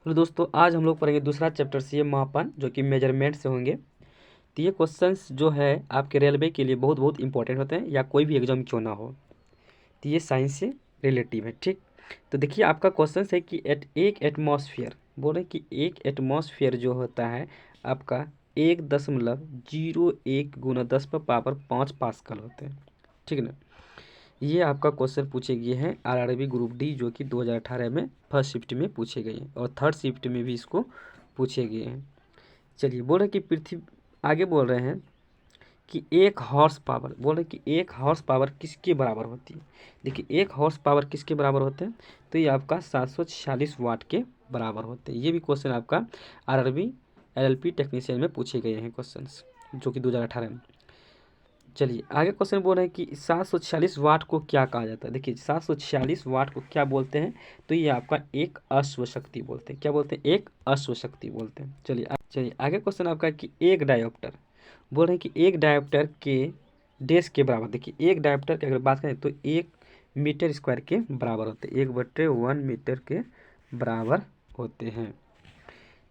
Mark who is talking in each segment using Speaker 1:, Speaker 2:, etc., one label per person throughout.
Speaker 1: Hello दोस्तों, आज हम लोग पढ़ेंगे दूसरा चैप्टर से मापन, जो कि मेजरमेंट से होंगे। तो ये क्वेश्चंस जो है आपके रेलवे के लिए बहुत बहुत इंपॉर्टेंट होते हैं, या कोई भी एग्जाम क्यों ना हो। तो ये साइंस से रिलेटिव है, ठीक। तो देखिए, आपका क्वेश्चन है कि एक एटमॉस्फेयर, बोल रहे हैं कि एक एटमॉस्फेयर जो होता है आपका 1.01 गुना 10⁻5 पास्कल होते हैं, ठीक है ना। ये आपका क्वेश्चन पूछे गए हैं आरआरबी ग्रुप डी, जो कि 2018 में फर्स्ट शिफ्ट में पूछे गए हैं और थर्ड शिफ्ट में भी इसको पूछे गए हैं। चलिए, बोल रहे हैं कि पृथ्वी, आगे बोल रहे हैं कि एक हॉर्स पावर, बोल रहे हैं कि एक हॉर्स पावर किसके बराबर होती है। देखिए, एक हॉर्स पावर किसके बराबर होते हैं, तो ये आपका 746 वाट के बराबर होते हैं। ये भी क्वेश्चन आपका आरआरबी एलएलपी टेक्नीशियन में पूछे गए हैं क्वेश्चंस, जो कि 2018 में। चलिए, आगे क्वेश्चन बोल रहे हैं कि 746 वाट को क्या कहा जाता है। देखिए, 746 वाट को क्या बोलते हैं, तो ये आपका एक अश्व शक्ति बोलते हैं। क्या बोलते हैं? एक अश्व शक्ति बोलते हैं। चलिए आगे क्वेश्चन आपका कि एक डायोप्टर, बोल रहे हैं कि एक डायोप्टर के डेस के बराबर। देखिए, एक डायोप्टर की अगर बात करें तो 1 मीटर स्क्वायर के बराबर होते हैं, 1/1 मीटर के बराबर होते हैं।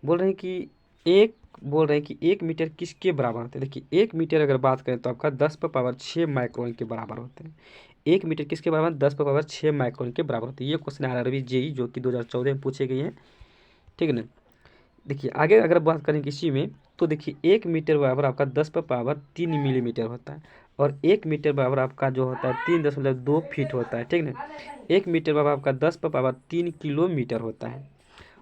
Speaker 1: बोल रहे हैं कि एक मीटर किसके बराबर होते हैं। देखिए, 1 मीटर अगर बात करें तो आपका 10⁻6 माइक्रोन के बराबर होते हैं। 1 मीटर किसके बराबर? 10⁻6 माइक्रोन के बराबर होते हैं। ये क्वेश्चन आरआरबी जेई, जो कि 2014 में पूछे गए हैं, ठीक है ना। देखिए, आगे अगर बात करें किसी में, तो देखिए 1 मीटर बराबर आपका 10⁻3 मिलीमीटर होता है, और 1 मीटर बराबर आपका जो होता है 3.2 फीट होता है, ठीक ना। 1 मीटर बराबर आपका 10⁻3 किलोमीटर होता है।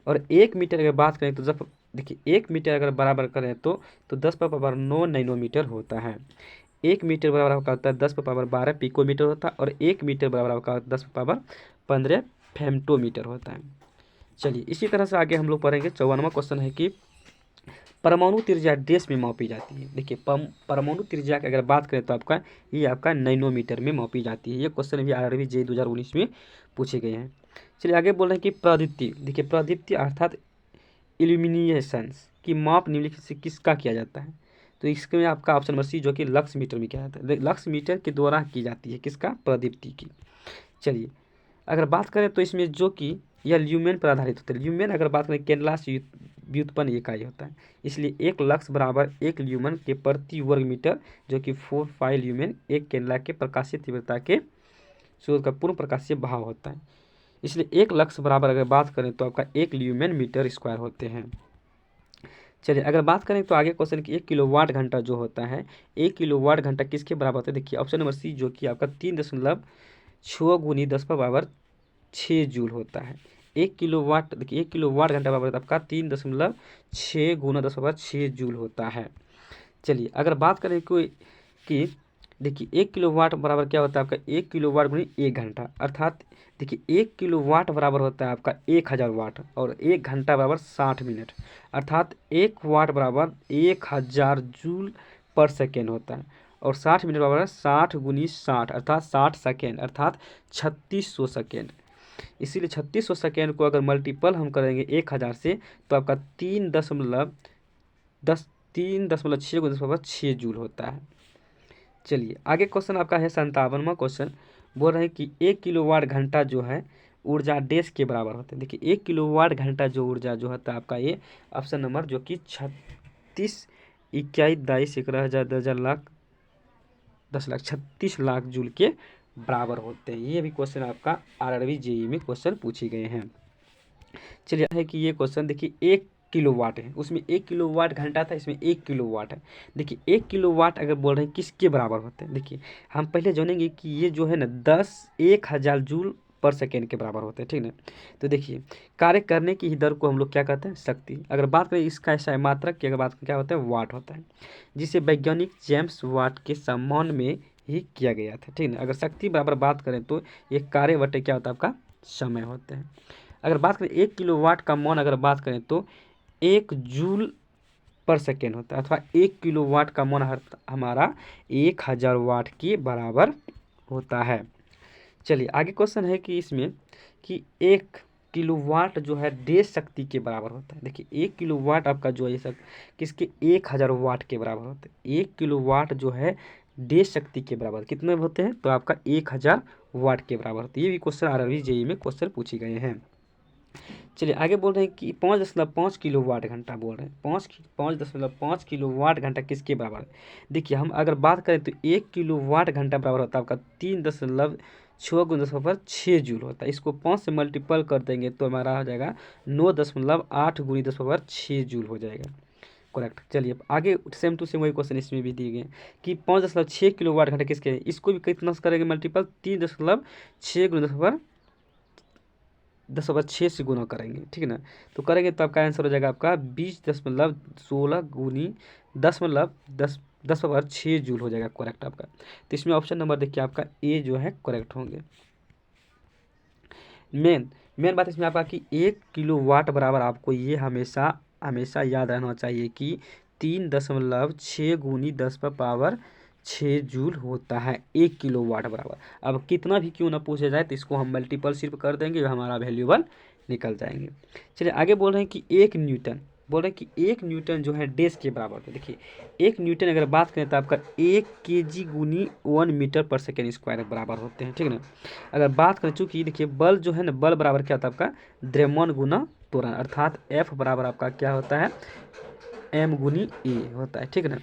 Speaker 1: और 1 मीटर अगर बात करें तो जब, देखिए 1 मीटर अगर बराबर करें तो 10⁻9 नैनोमीटर होता है। 1 मीटर बराबर आपका होता है 10⁻12 पिकोमीटर होता है, और 1 मीटर बराबर आपका 10⁻15 फेम्टोमीटर होता है। चलिए, इसी तरह से आगे हम लोग पढ़ेंगे। 54वां क्वेश्चन है कि परमाणु त्रिज्या डेस में मापी जाती है। देखिए, परमाणु त्रिज्या की अगर बात करें तो आपका ये आपका नैनोमीटर में मापी जाती है। ये क्वेश्चन भी आरआरबी जे 2019 में पूछे गए हैं। चलिए, आगे बोल रहे हैं कि प्रदीप्ति। देखिए, प्रदीप्ति अर्थात इल्यूमिनेशंस की माप निम्नलिखित से किसका किया जाता है, तो इसमें आपका ऑप्शन नंबर सी, जो कि लक्स मीटर में किया जाता है। लक्स मीटर के द्वारा की जाती है, किसका? प्रदीप्ति की। चलिए, अगर बात करें तो इसमें जो कि यह ल्यूमेन पर आधारित होता है। ल्यूमेन अगर बात करें केंद्रा से व्युत्पन्न इकाई होता है, इसलिए 1 लक्स बराबर 1 ल्यूमेन के प्रति वर्ग मीटर, जो कि 4 ल्यूमेन एक केंद्रा के प्रकाशीय तीव्रता के सूर्य का पूर्ण प्रकाशीय भाव होता है। इसलिए 1 लक्स बराबर अगर बात करें तो आपका 1 ल्यूमेन मीटर स्क्वायर होते हैं। चलिए, अगर बात करें तो आगे क्वेश्चन की 1 किलोवाट घंटा जो होता है, 1 किलोवाट घंटा किसके बराबर होता है। देखिए, ऑप्शन नंबर सी, जो कि आपका 3.6 गुनी 10⁻6 जूल होता है। 1 किलोवाट, देखिए 1 किलोवाट घंटा बराबर आपका 3.6 गुना 10⁻6 जूल होता है। चलिए, अगर बात करें कोई कि देखिए 1 किलोवाट बराबर क्या होता है आपका 1 किलोवाट गुनी 1 घंटा, अर्थात देखिए 1 किलोवाट बराबर होता है आपका 1000 वाट, और 1 घंटा बराबर 60 मिनट, अर्थात 1 वाट बराबर 1000 जूल पर सेकेंड होता है, और 60 मिनट बराबर 60 गुनी 60, अर्थात 60 सेकेंड, अर्थात 3600 सेकेंड। इसीलिए 3600 सेकेंड को अगर मल्टीपल हम करेंगे 1000 से, तो आपका 3.6 जूल होता है। चलिए, आगे क्वेश्चन आपका है 57वां क्वेश्चन। बोल रहे हैं कि 1 किलोवाट घंटा जो है ऊर्जा डेस के बराबर होता है। देखिए, 1 किलोवाट घंटा जो ऊर्जा जो होता है आपका, ये ऑप्शन नंबर, जो कि 36 21 22 11 हजार 10 लाख 10 लाख 36 लाख जूल के बराबर होते हैं। ये भी क्वेश्चन आपका आरआरबी जेई में क्वेश्चन पूछे गए हैं। चलिए, है कि ये क्वेश्चन देखिए 1 किलोवाट है, उसमें 1 किलोवाट घंटा था, इसमें 1 किलोवाट है। देखिए, 1 किलोवाट अगर बोल रहे हैं किसके बराबर होते हैं, देखिए हम पहले जानेंगे कि ये जो है ना 10,000 जूल पर सेकेंड के बराबर होते हैं, ठीक ना। तो देखिए, कार्य करने की ही दर को हम लोग क्या कहते हैं? शक्ति। अगर बात करें इसका ऐसा मात्रक की अगर बात करें क्या होता है? वाट होता है, जिसे वैज्ञानिक जेम्स वाट के सम्मान में ही किया गया था, ठीक ना। अगर शक्ति बराबर बात करें तो ये कार्य बटे क्या होता है आपका? समय होते हैं। अगर बात करें 1 किलोवाट का मान अगर बात करें तो 1 जूल पर सेकेंड होता है, अथवा 1 किलोवाट का मान हमारा 1000 वाट के बराबर होता है। चलिए, आगे क्वेश्चन है कि इसमें कि 1 किलोवाट जो है देश शक्ति के बराबर होता है। देखिए, 1 किलोवाट आपका जो है सब किसके? 1000 वाट के बराबर होते हैं। 1 किलोवाट जो है देश शक्ति के बराबर कितने होते हैं? तो आपका 1000 वाट के बराबर होते हैं। ये भी क्वेश्चन आरआरबी जेई में क्वेश्चन पूछे गए हैं। चलिए आगे बोल रहे हैं कि 5.5 किलोवाट घंटा बोल रहे हैं। 5.5 किलोवाट घंटा किसके बराबर है? देखिए हम अगर बात करें तो 1 किलोवाट घंटा बराबर होता है आपका 3.6 जूल होता है। इसको 5 से मल्टीपल कर देंगे तो हमारा हो जाएगा 9.8 × 10⁶ जूल हो जाएगा। करेक्ट। चलिए आगे सेम टू सेम वही क्वेश्चन इसमें भी दिए गए कि 5.6 किलोवाट घंटा किसके है? इसको भी कितना से करेंगे मल्टीपल? 3.6 × 10⁶ से गुना करेंगे, ठीक है ना। तो करेंगे तो आपका आंसर हो जाएगा आपका 20.16 × 10⁻6 जूल हो जाएगा करेक्ट आपका। तो इसमें ऑप्शन नंबर देखिए आपका ए जो है करेक्ट होंगे। मेन बात इसमें आपका कि 1 किलोवाट बराबर आपको ये हमेशा हमेशा याद रहना चाहिए कि 3.6 × 10⁻6 जूल होता है 1 किलोवाट बराबर। अब कितना भी क्यों ना पूछा जाए तो इसको हम मल्टीपल सिर्फ कर देंगे, हमारा वैल्यूबल निकल जाएंगे। चलिए आगे बोल रहे हैं कि 1 न्यूटन, बोल रहे हैं कि 1 न्यूटन जो है डेज के बराबर है। देखिए 1 न्यूटन अगर बात करें तो आपका 1 kg × 1 मीटर/सेकंड² बराबर होते हैं, ठीक है ना। अगर बात करें चूँकि देखिए बल जो है ना, बल बराबर क्या होता है आपका द्रव्यमान गुना त्वरण, अर्थात F बराबर आपका क्या होता है m × E होता है, ठीक है ना।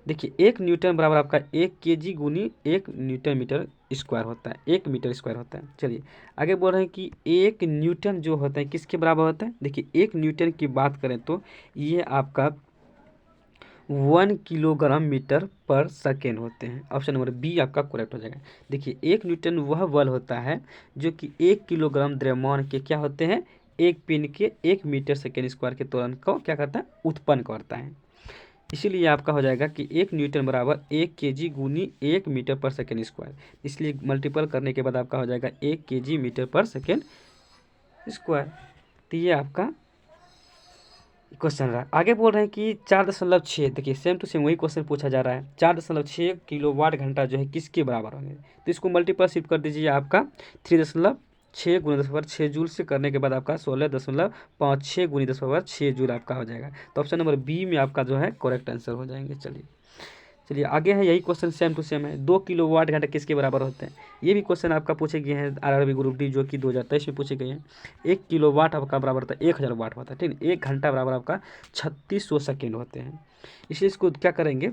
Speaker 1: देखिए 1 न्यूटन बराबर आपका 1 kg × 1 न्यूटन मीटर² होता है, 1 मीटर² होता है। चलिए आगे बोल रहे हैं कि 1 न्यूटन जो होता है किसके बराबर होता है? देखिए 1 न्यूटन की बात करें तो ये आपका 1 किलोग्राम मीटर/सेकेंड होते हैं। ऑप्शन नंबर बी आपका करेक्ट हो जाएगा। देखिए 1 न्यूटन वह बल होता है जो कि 1 किलोग्राम द्रव्यमान के क्या होते हैं, एक पिन के 1 मीटर/सेकंड² के त्वरण को क्या करता है, उत्पन्न करता है। इसीलिए आपका हो जाएगा कि 1 न्यूटन बराबर 1 kg × 1 मीटर/सेकंड²। इसलिए मल्टीपल करने के बाद आपका हो जाएगा 1 kg मीटर/सेकंड²। तो ये आपका क्वेश्चन रहा। आगे बोल रहे हैं कि 4.6, देखिए सेम टू सेम वही क्वेश्चन पूछा जा रहा है। 4.6 किलोवाट घंटा जो है किसके बराबर होंगे? तो इसको मल्टीपल शिफ्ट कर दीजिए आपका 3.6 × 10⁻6 जूल से करने के बाद आपका 16.56 × 10⁻6 जूल आपका हो जाएगा। तो ऑप्शन नंबर बी में आपका जो है करेक्ट आंसर हो जाएंगे। चलिए आगे है यही क्वेश्चन सेम टू सेम है। 2 किलोवाट घंटा किसके बराबर होते हैं? ये भी क्वेश्चन आपका पूछे गए हैं आरआरबी ग्रुप डी जो कि 2023 में पूछे गए हैं। 1 किलोवाट आपका बराबर होता है 1000 वाट होता है, ठीक है। 1 घंटा बराबर आपका 3600 सेकेंड होते हैं। इसलिए इसको क्या करेंगे,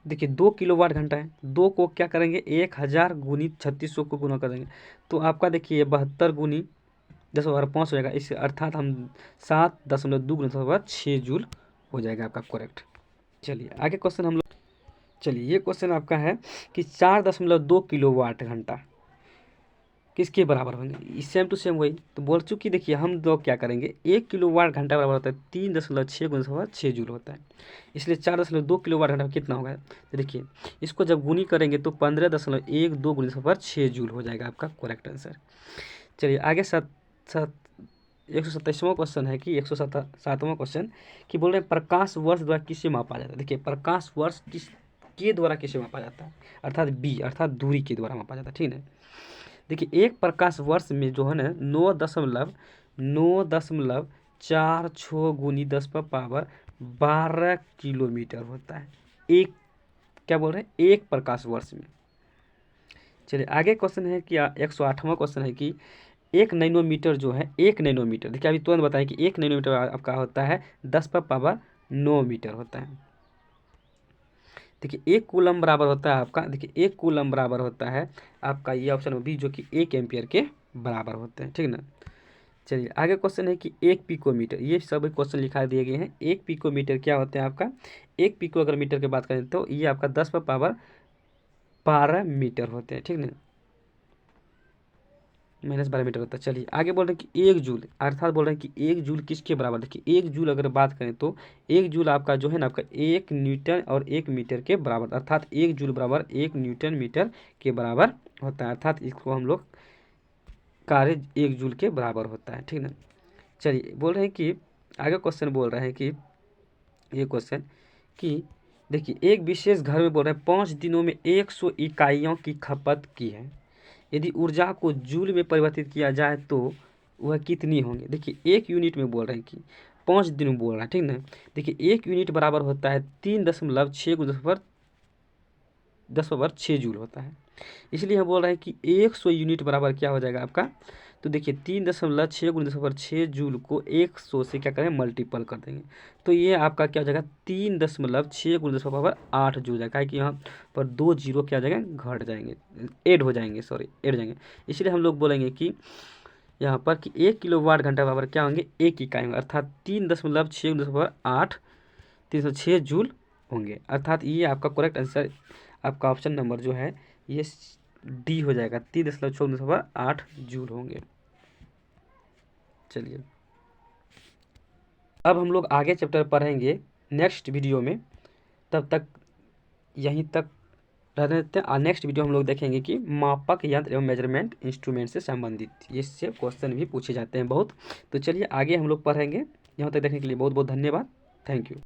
Speaker 1: देखिए 2 किलोवाट घंटा है, 2 को क्या करेंगे 1000 × 3600 को गुना करेंगे तो आपका देखिए 72 × 10⁻5 हो जाएगा। इससे अर्थात हम 7.2 × 10⁻6 जूल हो जाएगा आपका करेक्ट। चलिए आगे क्वेश्चन हम लोग, चलिए ये क्वेश्चन आपका है कि 4.2 किलोवाट घंटा किसके बराबर होंगे? सेम टू सेम वही तो बोल चुकी। देखिए हम लोग क्या करेंगे, 1 किलोवाट घंटा बराबर होता है 3.6 × 10⁻6 जूल होता है। इसलिए 4.2 किलोवाट घंटा कितना होगा? तो देखिए इसको जब गुनी करेंगे तो 15.12 × 10⁻6 जूल हो जाएगा आपका करेक्ट आंसर। चलिए आगे 127वां क्वेश्चन है कि 107वां क्वेश्चन कि बोल रहे हैं प्रकाश वर्ष द्वारा किसे मापा जाता है? देखिए प्रकाश वर्ष के द्वारा किसे मापा जाता है? अर्थात बी, अर्थात दूरी के द्वारा मापा जाता है, ठीक है। देखिए एक प्रकाश वर्ष में जो है ना 9.46 × 10⁻12 किलोमीटर होता है। एक क्या बोल रहे हैं, एक प्रकाश वर्ष में। चलिए आगे क्वेश्चन है कि 108वां क्वेश्चन है कि 1 नैनोमीटर जो है, 1 नैनोमीटर, देखिए अभी तुरंत बताएं कि 1 नैनोमीटर आपका होता है 10⁻9 मीटर होता है। देखिए 1 कूलम बराबर होता है आपका, देखिए 1 कूलम बराबर होता है आपका ये ऑप्शन बी जो कि 1 एम्पियर के बराबर होते हैं, ठीक है ना। चलिए आगे क्वेश्चन है कि 1 पिकोमीटर, ये सब क्वेश्चन लिखा दिए गए हैं। 1 पिकोमीटर क्या होते हैं आपका? 1 पिको अगर मीटर की बात करें तो ये आपका 10⁻12 मीटर होते हैं, ठीक है ना, -12 मीटर होता है। चलिए आगे बोल रहे हैं कि 1 जूल, अर्थात बोल रहे हैं कि 1 जूल किसके बराबर? देखिए 1 जूल अगर बात करें तो 1 जूल आपका जो है ना आपका 1 न्यूटन और 1 मीटर के बराबर, अर्थात 1 जूल बराबर 1 न्यूटन मीटर के बराबर होता है, अर्थात इसको हम लोग कार्य 1 जूल के बराबर होता है, ठीक है ना। चलिए बोल रहे हैं कि आगे क्वेश्चन बोल रहे हैं कि ये क्वेश्चन कि देखिए एक विशेष घर में बोल रहे हैं 5 दिनों में 100 इकाइयों की खपत की है। यदि ऊर्जा को जूल में परिवर्तित किया जाए तो वह कितनी होंगी? देखिए 1 यूनिट में बोल रहे हैं कि 5 दिन में बोल रहा है, ठीक ना। देखिए 1 यूनिट बराबर होता है 3.6 × 10⁻6 जूल होता है। इसलिए हम बोल रहे हैं कि 100 यूनिट बराबर क्या हो जाएगा आपका तो देखिए 3.6 × 10⁶ जूल को 100 से क्या करें मल्टीपल कर देंगे, तो ये आपका क्या हो जाएगा 3.6 × 10⁸ जूल जाएगा। है कि यहाँ पर 2 जीरो क्या हो जाएगा घट जाएंगे, ऐड हो जाएंगे, सॉरी ऐड हो जाएंगे। इसलिए हम लोग बोलेंगे कि यहाँ पर कि 1 किलोवाट घंटा बराबर क्या होंगे 1 इकाई होंगे, अर्थात 3.6 × 10⁸ 306 जूल होंगे। अर्थात ये आपका करेक्ट आंसर आपका ऑप्शन नंबर जो है ये डी हो जाएगा, 3.6 जूल होंगे। चलिए अब हम लोग आगे चैप्टर पढ़ेंगे नेक्स्ट वीडियो में, तब तक यहीं तक रहने देते हैं। और नेक्स्ट वीडियो हम लोग देखेंगे कि मापक यंत्र एवं मेजरमेंट इंस्ट्रूमेंट से संबंधित इससे क्वेश्चन भी पूछे जाते हैं बहुत। तो चलिए आगे हम लोग पढ़ेंगे। यहाँ तक देखने के लिए बहुत बहुत धन्यवाद। Thank you.